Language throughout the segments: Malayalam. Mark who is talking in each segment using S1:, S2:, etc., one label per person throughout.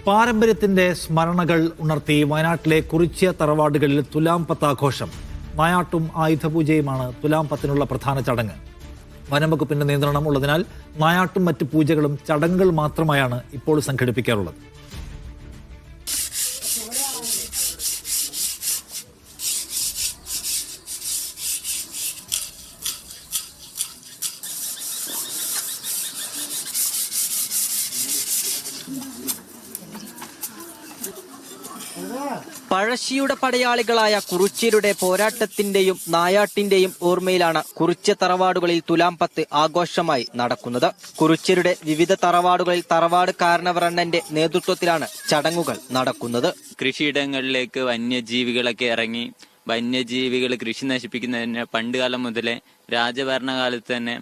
S1: പാരമ്പര്യത്തിന്റെ സ്മരണകൾ ഉണർത്തി വയനാട്ടിലെ കുറിച്യ തറവാടുകളിൽ തുലാം പത്ത് ആഘോഷം. നായാട്ടും ആയുധപൂജയുമാണ് തുലാം പത്തിനുള്ള പ്രധാന ചടങ്ങ്. വനംവകുപ്പിന്റെ നിയന്ത്രണം ഉള്ളതിനാൽ നായാട്ടും മറ്റ് പൂജകളും ചടങ്ങുകൾ മാത്രമായാണ് ഇപ്പോൾ സംഘടിപ്പിക്കാറുള്ളത്.
S2: പഴശ്ശിയുടെ പടയാളികളായ കുറിച്യരുടെ പോരാട്ടത്തിന്റെയും നായാട്ടിന്റെയും ഓർമ്മയിലാണ് കുറിച്യ തറവാടുകളിൽ തുലാം പത്ത് ആഘോഷമായി നടക്കുന്നത്. കുറിച്യരുടെ വിവിധ തറവാടുകളിൽ തറവാട് കാരണവറണ്ണന്റെ നേതൃത്വത്തിലാണ് ചടങ്ങുകൾ നടക്കുന്നത്.
S3: കൃഷിയിടങ്ങളിലേക്ക് വന്യജീവികളൊക്കെ ഇറങ്ങി വന്യജീവികൾ കൃഷി നശിപ്പിക്കുന്നതിന് പണ്ടുകാലം മുതലേ രാജഭരണകാലത്ത് തന്നെ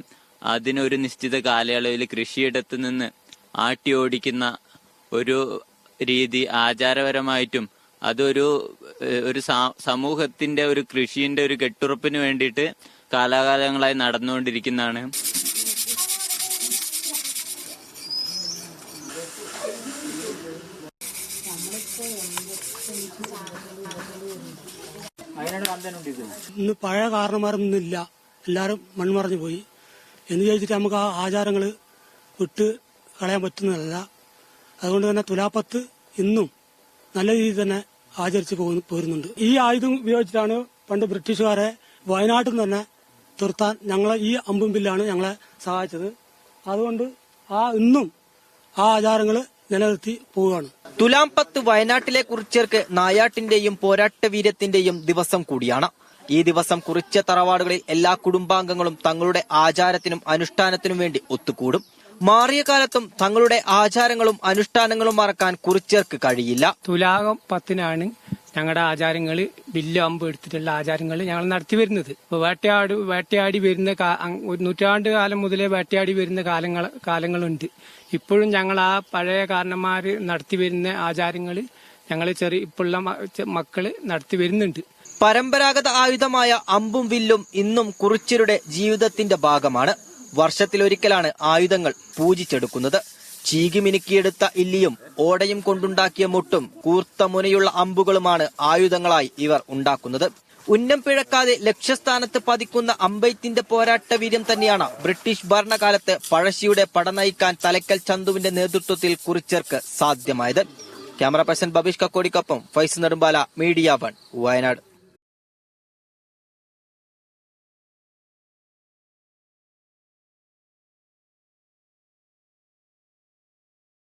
S3: അതിനൊരു നിശ്ചിത കാലയളവിൽ കൃഷിയിടത്ത് നിന്ന് ആട്ടി ഓടിക്കുന്ന ഒരു രീതി ആചാരപരമായിട്ടും അതൊരു സമൂഹത്തിന്റെ ഒരു കൃഷിന്റെ ഒരു കെട്ടുറപ്പിന് വേണ്ടിയിട്ട് കാലാകാലങ്ങളായി നടന്നുകൊണ്ടിരിക്കുന്നതാണ്.
S4: ഇന്ന് പഴയ കാരണന്മാരൊന്നും ഇല്ല, എല്ലാവരും മൺമറഞ്ഞു പോയി എന്ന് ചോദിച്ചിട്ട് നമുക്ക് ആ ആചാരങ്ങൾ വിട്ട് കളയാൻ പറ്റുന്നതല്ല. അതുകൊണ്ട് തന്നെ തുലാപ്പത്ത് ഇന്നും നല്ല രീതിയിൽ തന്നെ ആചരിച്ചു പോരുന്നുണ്ട്. ഈ ആയുധം ഉപയോഗിച്ചിട്ടാണ് പണ്ട് ബ്രിട്ടീഷുകാരെ വയനാട്ടിൽ നിന്ന് തന്നെ തുരത്താൻ ഞങ്ങളെ ഈ അമ്പും ബില്ലാണ് ഞങ്ങളെ സഹായിച്ചത്. അതുകൊണ്ട് ഇന്നും ആ ആചാരങ്ങൾ നിലനിർത്തി പോവുകയാണ്.
S2: തുലാം പത്ത് വയനാട്ടിലെ കുറിച്യർക്ക് നായാട്ടിന്റെയും പോരാട്ട വീര്യത്തിന്റെയും ദിവസം കൂടിയാണ്. ഈ ദിവസം കുറിച്യ തറവാടുകളിൽ എല്ലാ കുടുംബാംഗങ്ങളും തങ്ങളുടെ ആചാരത്തിനും അനുഷ്ഠാനത്തിനും വേണ്ടി ഒത്തുകൂടും. മാറിയ കാലത്തും തങ്ങളുടെ ആചാരങ്ങളും അനുഷ്ഠാനങ്ങളും മറക്കാൻ കുറിച്യർക്ക് കഴിയില്ല.
S5: തുലാം പത്തിനാണ് ഞങ്ങളുടെ ആചാരങ്ങൾ വില്ല് അമ്പ് എടുത്തിട്ടുള്ള ആചാരങ്ങൾ ഞങ്ങൾ നടത്തി വരുന്നത്. ഇപ്പൊ വേട്ടയാടി വരുന്ന ഒരു നൂറ്റാണ്ട് കാലം മുതലേ വേട്ടയാടി വരുന്ന കാലങ്ങളുണ്ട്. ഇപ്പോഴും ഞങ്ങൾ ആ പഴയ കാരണന്മാര് നടത്തി വരുന്ന ആചാരങ്ങൾ ഞങ്ങൾ ഇപ്പോഴുള്ള മക്കള് നടത്തി വരുന്നുണ്ട്.
S2: പരമ്പരാഗത ആയുധമായ അമ്പും വില്ലും ഇന്നും കുറിച്യരുടെ ജീവിതത്തിന്റെ ഭാഗമാണ്. വർഷത്തിലൊരിക്കലാണ് ആയുധങ്ങൾ പൂജിച്ചെടുക്കുന്നത്. ചീകി മിനുക്കിയെടുത്ത ഇല്ലിയും ഓടയും കൊണ്ടുണ്ടാക്കിയ മുട്ടും കൂർത്ത മുനയുള്ള അമ്പുകളുമാണ് ആയുധങ്ങളായി ഇവർ ഉണ്ടാക്കുന്നത്. ഉന്നം പിഴക്കാതെ ലക്ഷ്യസ്ഥാനത്ത് പതിക്കുന്ന അമ്പെയ്ത്തിന്റെ പോരാട്ട വീര്യം തന്നെയാണ് ബ്രിട്ടീഷ് ഭരണകാലത്ത് പഴശ്ശിയുടെ പട നയിക്കാൻ തലക്കൽ ചന്തുവിന്റെ നേതൃത്വത്തിൽ കുറിച്യർക്ക് സാധ്യമായത്. ക്യാമറ പേഴ്സൺ ബബീഷ് കക്കോടിക്കൊപ്പം ഫൈസ് നെടുമ്പാല, മീഡിയ 1, വയനാട്.